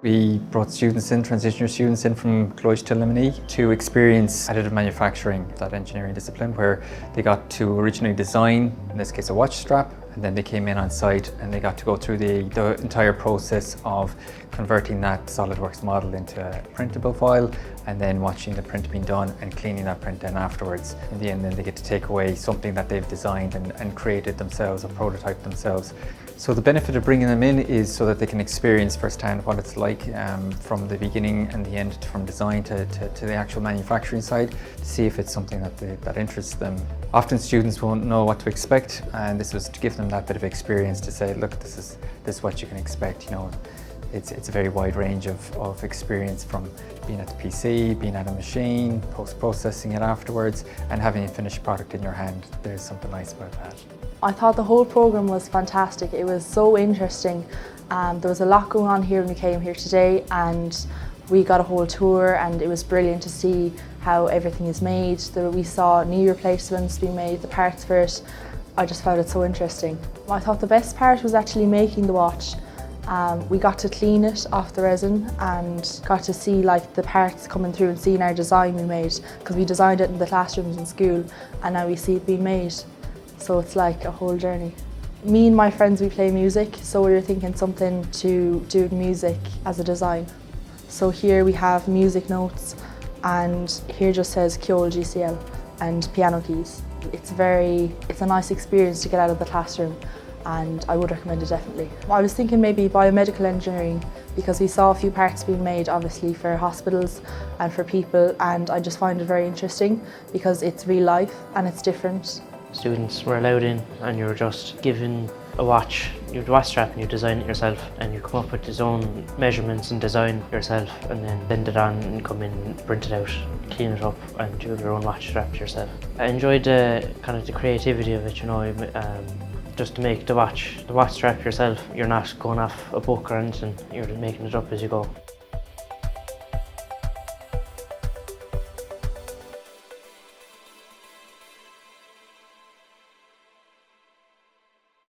We brought students in, transition students in from Clois to Limini to experience additive manufacturing, that engineering discipline, where they got to originally design, in this case a watch strap, and then they came in on site and they got to go through the entire process of converting that SolidWorks model into a printable file and then watching the print being done and cleaning that print in afterwards. In the end, then they get to take away something that they've designed and created themselves or prototyped themselves. So the benefit of bringing them in is so that they can experience firsthand what it's like from the beginning and the end, from design to the actual manufacturing side, to see if it's something that interests them. Often students won't know what to expect, and this was to give them that bit of experience to say, look, this is what you can expect. You know, it's a very wide range of experience, from being at the PC, being at a machine, post-processing it afterwards, and having a finished product in your hand. There's something nice about that. I thought the whole programme was fantastic. It was so interesting. There was a lot going on here when we came here today, and we got a whole tour, and it was brilliant to see how everything is made. We saw knee replacements being made, the parts for it. I just found it so interesting. I thought the best part was actually making the watch. We got to clean it off the resin and got to see like the parts coming through and seeing our design we made, because we designed it in the classrooms in school and now we see it being made. So it's like a whole journey. Me and my friends, we play music, so we were thinking something to do with music as a design. So here we have music notes, and here just says Ciol GCL and piano keys. It's a nice experience to get out of the classroom, and I would recommend it definitely. I was thinking maybe biomedical engineering, because we saw a few parts being made obviously for hospitals and for people, and I just find it very interesting because it's real life and it's different. Students were allowed in and you were just given a watch, you watch strap and you design it yourself, and you come up with his own measurements and design yourself, and then bend it on and come in, print it out, clean it up and do your own watch strap yourself. I enjoyed kind of the creativity of it, you know, just to make the watch strap yourself. You're not going off a book or anything, you're just making it up as you go.